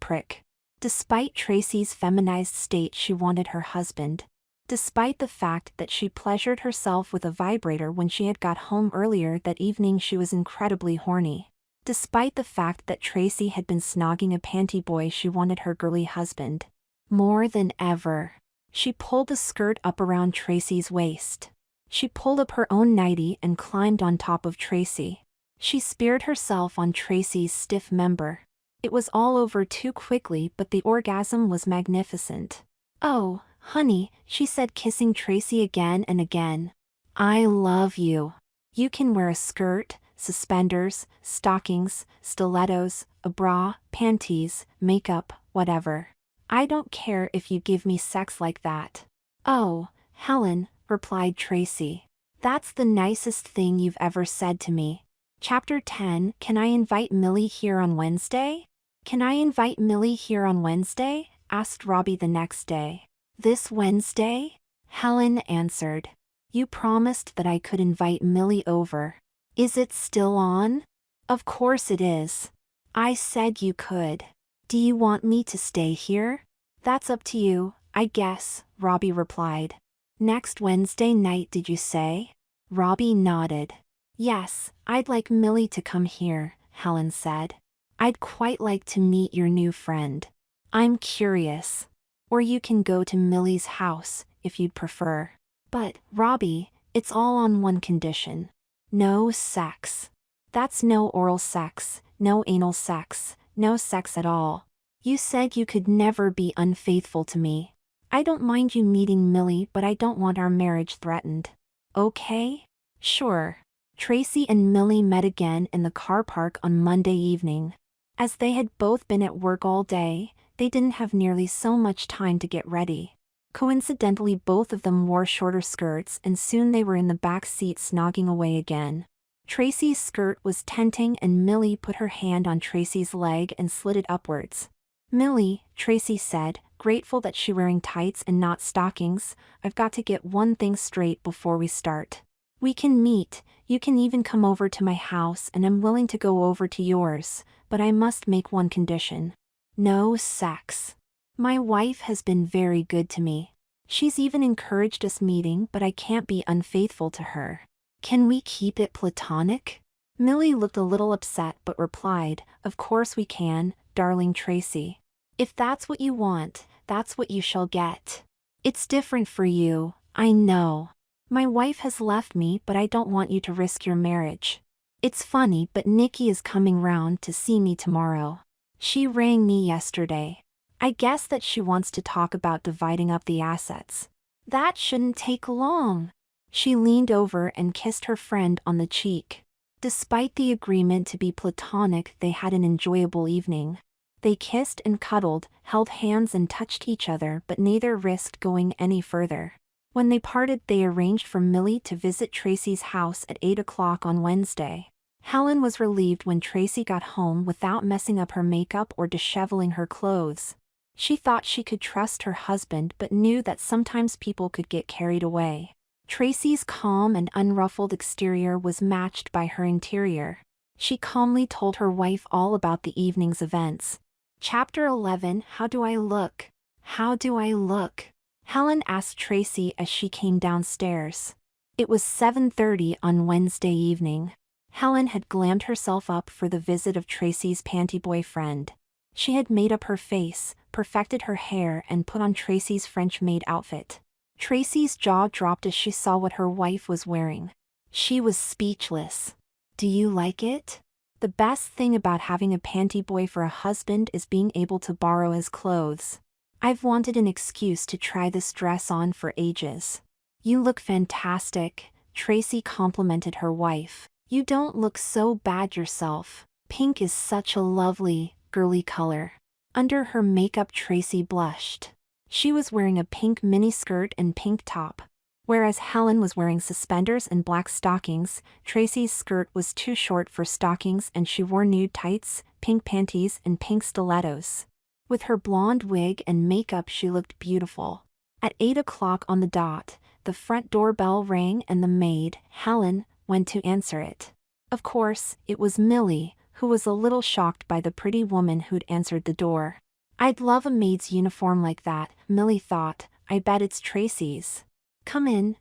prick. Despite Tracy's feminized state, she wanted her husband. Despite the fact that she pleasured herself with a vibrator when she had got home earlier that evening, she was incredibly horny. Despite the fact that Tracy had been snogging a panty boy, she wanted her girly husband. More than ever. She pulled the skirt up around Tracy's waist. She pulled up her own nightie and climbed on top of Tracy. She speared herself on Tracy's stiff member. It was all over too quickly, but the orgasm was magnificent. Oh, Honey, she said, kissing Tracy again and again. I love you. You can wear a skirt, suspenders, stockings, stilettos, a bra, panties, makeup, whatever. I don't care if you give me sex like that. Oh, Helen, replied Tracy. That's the nicest thing you've ever said to me. Chapter 10. Can I invite Millie here on Wednesday? Can I invite Millie here on Wednesday? Asked Robbie the next day. This Wednesday? Helen answered. You promised that I could invite Millie over. Is it still on? Of course it is. I said you could. Do you want me to stay here? That's up to you, I guess, Robbie replied. Next Wednesday night, did you say? Robbie nodded. Yes, I'd like Millie to come here, Helen said. I'd quite like to meet your new friend. I'm curious. Or you can go to Millie's house, if you'd prefer. But, Robbie, it's all on one condition. No sex. That's no oral sex, no anal sex, no sex at all. You said you could never be unfaithful to me. I don't mind you meeting Millie, but I don't want our marriage threatened. Okay? Sure. Tracy and Millie met again in the car park on Monday evening. As they had both been at work all day, they didn't have nearly so much time to get ready. Coincidentally, both of them wore shorter skirts, and soon they were in the back seat snogging away again. Tracy's skirt was tenting, and Millie put her hand on Tracy's leg and slid it upwards. Millie, Tracy said, grateful that she wearing tights and not stockings, I've got to get one thing straight before we start. We can meet, you can even come over to my house, and I'm willing to go over to yours, but I must make one condition. No sex. My wife has been very good to me. She's even encouraged us meeting, but I can't be unfaithful to her. Can we keep it platonic? Millie looked a little upset but replied, Of course we can, darling Tracy. If that's what you want, that's what you shall get. It's different for you, I know. My wife has left me, but I don't want you to risk your marriage. It's funny, but Nikki is coming round to see me tomorrow. She rang me yesterday. I guess that she wants to talk about dividing up the assets. That shouldn't take long. She leaned over and kissed her friend on the cheek. Despite the agreement to be platonic, they had an enjoyable evening. They kissed and cuddled, held hands and touched each other, but neither risked going any further. When they parted, they arranged for Millie to visit Tracy's house at 8 o'clock on Wednesday. Helen was relieved when Tracy got home without messing up her makeup or disheveling her clothes. She thought she could trust her husband, but knew that sometimes people could get carried away. Tracy's calm and unruffled exterior was matched by her interior. She calmly told her wife all about the evening's events. Chapter 11. How do I look? How do I look? Helen asked Tracy as she came downstairs. It was 7:30 on Wednesday evening. Helen had glammed herself up for the visit of Tracy's panty boyfriend. She had made up her face, perfected her hair, and put on Tracy's French-maid outfit. Tracy's jaw dropped as she saw what her wife was wearing. She was speechless. Do you like it? The best thing about having a panty boy for a husband is being able to borrow his clothes. I've wanted an excuse to try this dress on for ages. You look fantastic, Tracy complimented her wife. You don't look so bad yourself. Pink is such a lovely, girly color. Under her makeup, Tracy blushed. She was wearing a pink miniskirt and pink top. Whereas Helen was wearing suspenders and black stockings, Tracy's skirt was too short for stockings and she wore nude tights, pink panties, and pink stilettos. With her blonde wig and makeup, she looked beautiful. At 8 o'clock on the dot, the front doorbell rang and the maid, Helen, went to answer it. Of course, it was Millie, who was a little shocked by the pretty woman who'd answered the door. I'd love a maid's uniform like that, Millie thought. I bet it's Tracy's. Come in,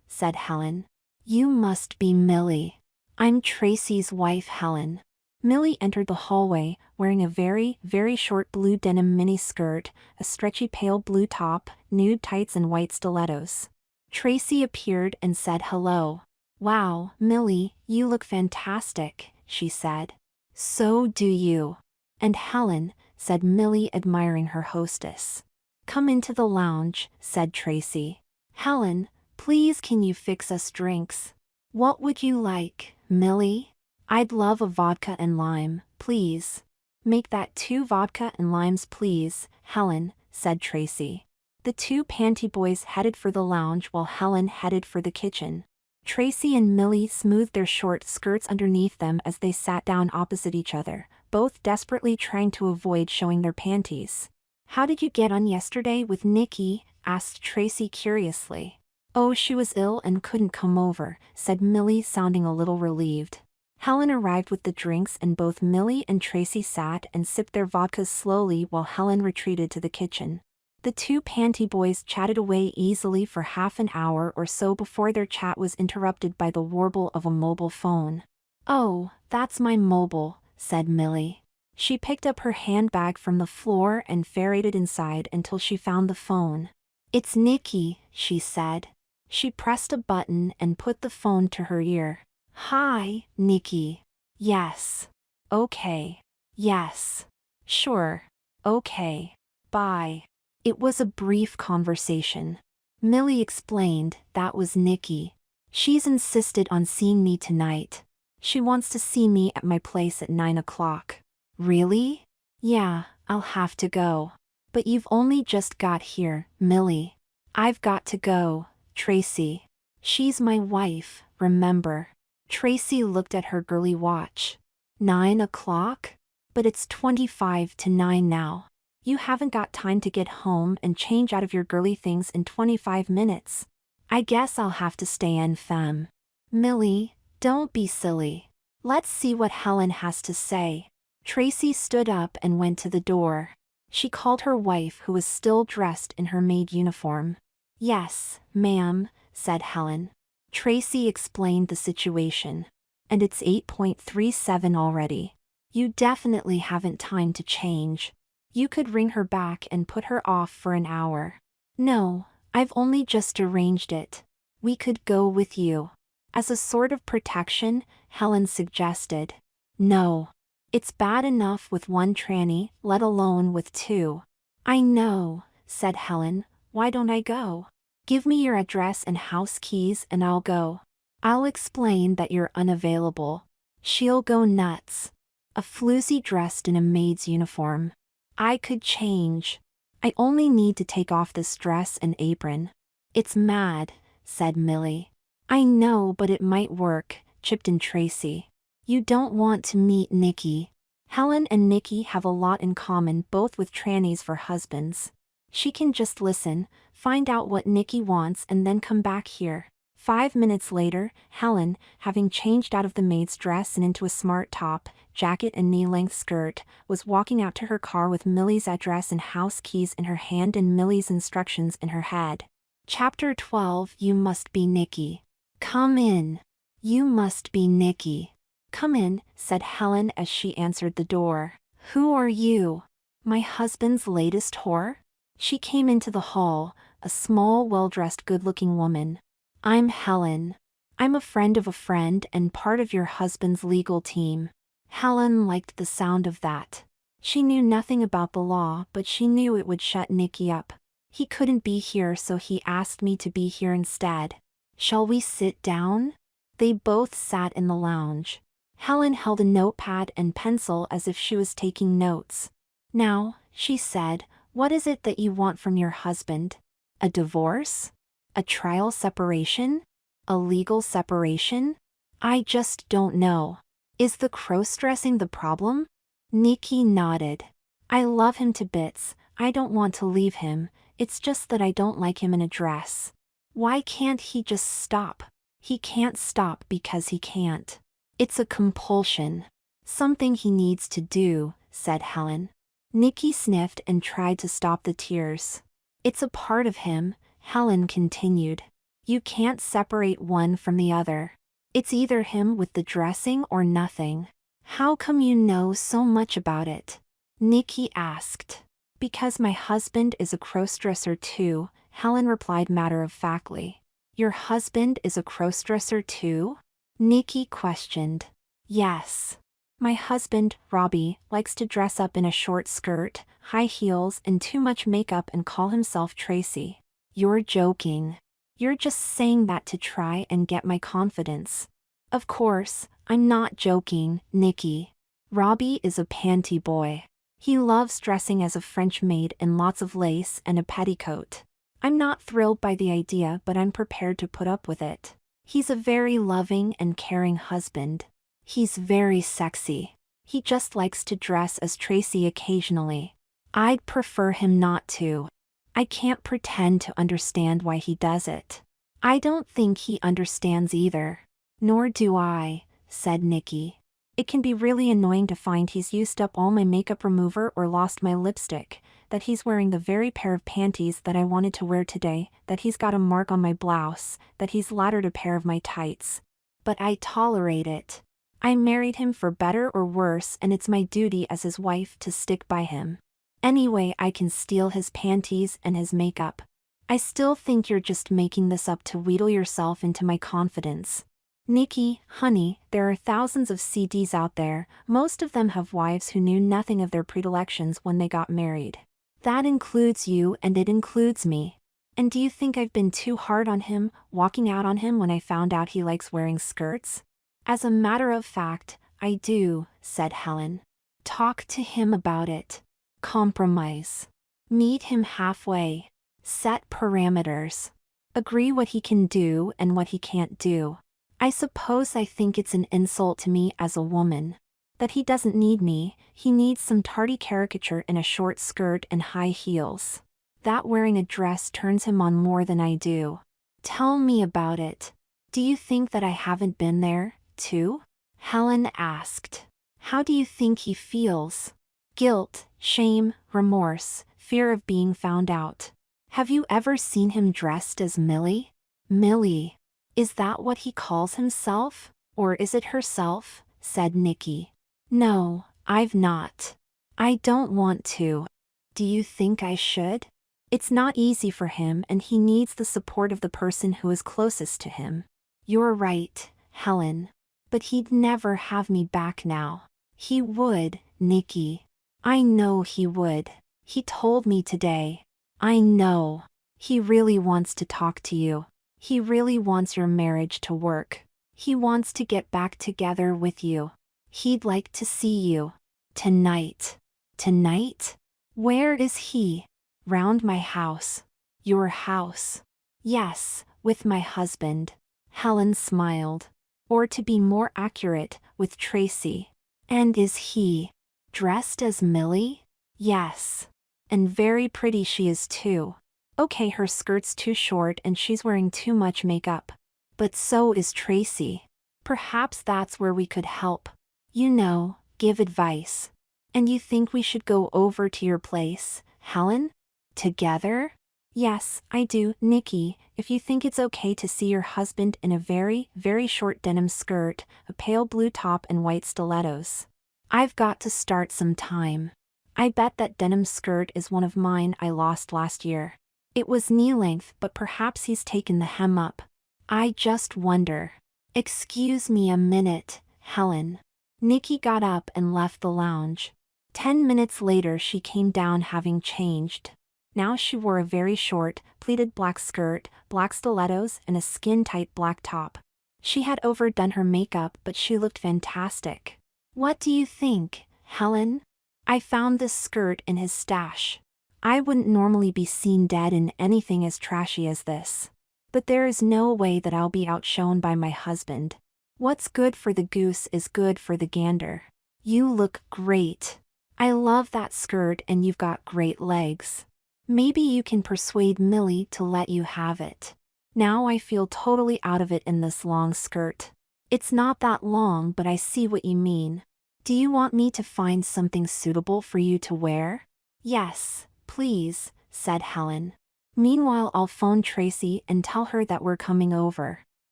said Helen. You must be Millie. I'm Tracy's wife, Helen. Millie entered the hallway, wearing a very, very short blue denim mini skirt, a stretchy pale blue top, nude tights and white stilettos. Tracy appeared and said hello. Wow, Millie, you look fantastic, she said. So do you. And Helen, said Millie, admiring her hostess. Come into the lounge, said Tracy. Helen, please can you fix us drinks? What would you like, Millie? I'd love a vodka and lime, please. Make that 2 vodka and limes please, Helen, said Tracy. The 2 panty boys headed for the lounge while Helen headed for the kitchen. Tracy and Millie smoothed their short skirts underneath them as they sat down opposite each other, both desperately trying to avoid showing their panties. How did you get on yesterday with Nikki? Asked Tracy curiously. Oh, she was ill and couldn't come over, said Millie, sounding a little relieved. Helen arrived with the drinks and both Millie and Tracy sat and sipped their vodkas slowly while Helen retreated to the kitchen. The 2 panty boys chatted away easily for half an hour or so before their chat was interrupted by the warble of a mobile phone. Oh, that's my mobile, said Millie. She picked up her handbag from the floor and ferreted inside until she found the phone. It's Nikki, she said. She pressed a button and put the phone to her ear. Hi, Nikki. Yes. Okay. Yes. Sure. Okay. Bye. It was a brief conversation. Millie explained that was Nikki. She's insisted on seeing me tonight. She wants to see me at my place at 9 o'clock. Really? Yeah, I'll have to go. But you've only just got here, Millie. I've got to go, Tracy. She's my wife, remember? Tracy looked at her girly watch. 9 o'clock? But it's 25 to 9 now. You haven't got time to get home and change out of your girly things in 25 minutes. I guess I'll have to stay en femme. Millie, don't be silly. Let's see what Helen has to say. Tracy stood up and went to the door. She called her wife, who was still dressed in her maid uniform. Yes, ma'am, said Helen. Tracy explained the situation. And it's 8:37 already. You definitely haven't time to change. You could ring her back and put her off for an hour. No, I've only just arranged it. We could go with you. As a sort of protection, Helen suggested. No. It's bad enough with 1 tranny, let alone with 2. I know, said Helen. Why don't I go? Give me your address and house keys and I'll go. I'll explain that you're unavailable. She'll go nuts. A floozy dressed in a maid's uniform. I could change. I only need to take off this dress and apron. It's mad, said Millie. I know, but it might work, chipped in Tracy. You don't want to meet Nikki. Helen and Nikki have a lot in common, both with trannies for husbands. She can just listen, find out what Nikki wants and then come back here. 5 minutes later, Helen, having changed out of the maid's dress and into a smart top, jacket and knee-length skirt, was walking out to her car with Millie's address and house keys in her hand and Millie's instructions in her head. Chapter 12. You must be Nikki. Come in. You must be Nikki. Come in, said Helen as she answered the door. Who are you? My husband's latest whore? She came into the hall, a small, well-dressed, good-looking woman. I'm Helen. I'm a friend of a friend and part of your husband's legal team. Helen liked the sound of that. She knew nothing about the law, but she knew it would shut Nikki up. He couldn't be here, so he asked me to be here instead. Shall we sit down? They both sat in the lounge. Helen held a notepad and pencil as if she was taking notes. Now, she said, what is it that you want from your husband? A divorce? A trial separation? A legal separation? I just don't know. Is the crossdressing the problem? Nikki nodded. I love him to bits. I don't want to leave him. It's just that I don't like him in a dress. Why can't he just stop? He can't stop because he can't. It's a compulsion. Something he needs to do, said Helen. Nikki sniffed and tried to stop the tears. It's a part of him, Helen continued. You can't separate one from the other. It's either him with the dressing or nothing. How come you know so much about it? Nikki asked. Because my husband is a crossdresser too, Helen replied matter-of-factly. Your husband is a crossdresser too? Nikki questioned. Yes. My husband, Robbie, likes to dress up in a short skirt, high heels, and too much makeup and call himself Tracy. You're joking. You're just saying that to try and get my confidence. Of course, I'm not joking, Nikki. Robbie is a panty boy. He loves dressing as a French maid in lots of lace and a petticoat. I'm not thrilled by the idea, but I'm prepared to put up with it. He's a very loving and caring husband. He's very sexy. He just likes to dress as Tracy occasionally. I'd prefer him not to. I can't pretend to understand why he does it. I don't think he understands either. Nor do I, said Nikki. It can be really annoying to find he's used up all my makeup remover or lost my lipstick, that he's wearing the very pair of panties that I wanted to wear today, that he's got a mark on my blouse, that he's laddered a pair of my tights. But I tolerate it. I married him for better or worse, and it's my duty as his wife to stick by him. Anyway, I can steal his panties and his makeup. I still think you're just making this up to wheedle yourself into my confidence. Nikki, honey, there are thousands of CDs out there. Most of them have wives who knew nothing of their predilections when they got married. That includes you, and it includes me. And do you think I've been too hard on him, walking out on him when I found out he likes wearing skirts? As a matter of fact, I do, said Helen. Talk to him about it. Compromise. Meet him halfway. Set parameters. Agree what he can do and what he can't do. I suppose I think it's an insult to me as a woman. That he doesn't need me, he needs some tardy caricature in a short skirt and high heels. That wearing a dress turns him on more than I do. Tell me about it. Do you think that I haven't been there, too? Helen asked. How do you think he feels? Guilt, shame, remorse, fear of being found out. Have you ever seen him dressed as Millie? Millie. Is that what he calls himself? Or is it herself? Said Nikki. No, I've not. I don't want to. Do you think I should? It's not easy for him, and he needs the support of the person who is closest to him. You're right, Helen. But he'd never have me back now. He would, Nikki. I know he would. He told me today. I know. He really wants to talk to you. He really wants your marriage to work. He wants to get back together with you. He'd like to see you. Tonight. Tonight? Where is he? Round my house. Your house. Yes, with my husband. Helen smiled. Or to be more accurate, with Tracy. And is he dressed as Millie? Yes. And very pretty she is too. Okay, her skirt's too short and she's wearing too much makeup. But so is Tracy. Perhaps that's where we could help. You know, give advice. And you think we should go over to your place, Helen? Together? Yes, I do, Nikki, if you think it's okay to see your husband in a very, very short denim skirt, a pale blue top and white stilettos. I've got to start some time. I bet that denim skirt is one of mine I lost last year. It was knee-length, but perhaps he's taken the hem up. I just wonder. Excuse me a minute, Helen. Nikki got up and left the lounge. 10 minutes later she came down having changed. Now she wore a very short, pleated black skirt, black stilettos, and a skin-tight black top. She had overdone her makeup, but she looked fantastic. What do you think, Helen? I found this skirt in his stash. I wouldn't normally be seen dead in anything as trashy as this. But there is no way that I'll be outshone by my husband. What's good for the goose is good for the gander. You look great. I love that skirt and you've got great legs. Maybe you can persuade Millie to let you have it. Now I feel totally out of it in this long skirt. It's not that long, but I see what you mean. Do you want me to find something suitable for you to wear? Yes, please, said Helen. Meanwhile, I'll phone Tracy and tell her that we're coming over.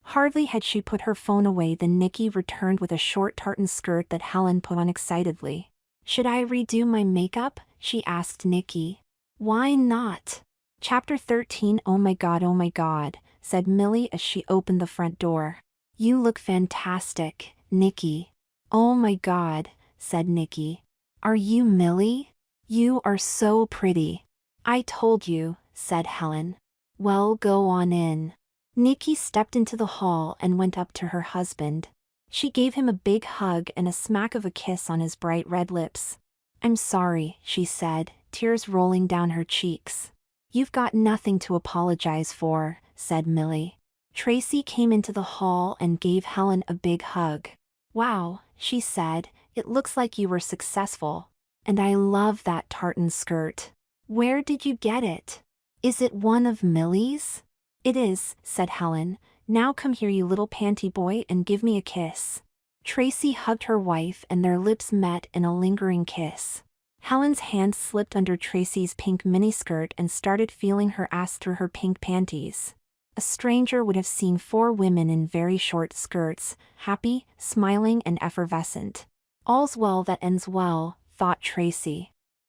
Hardly had she put her phone away than Nikki returned with a short tartan skirt that Helen put on excitedly. Should I redo my makeup? She asked Nikki. Why not? Chapter 13. Oh my god, said Millie as she opened the front door. You look fantastic, Nikki. "Oh my God," said Nikki. "Are you Millie? You are so pretty." "I told you," said Helen. "Well, go on in." Nikki stepped into the hall and went up to her husband. She gave him a big hug and a smack of a kiss on his bright red lips. "I'm sorry," she said, tears rolling down her cheeks. "You've got nothing to apologize for," said Millie. Tracy came into the hall and gave Helen a big hug. "Wow," she said, "it looks like you were successful. And I love that tartan skirt. Where did you get it? Is it one of Millie's?" "It is," said Helen. "Now come here, you little panty boy, and give me a kiss." Tracy hugged her wife and their lips met in a lingering kiss. Helen's hand slipped under Tracy's pink miniskirt and started feeling her ass through her pink panties. A stranger would have seen four women in very short skirts, happy, smiling and effervescent. "All's well that ends well," thought Tracy.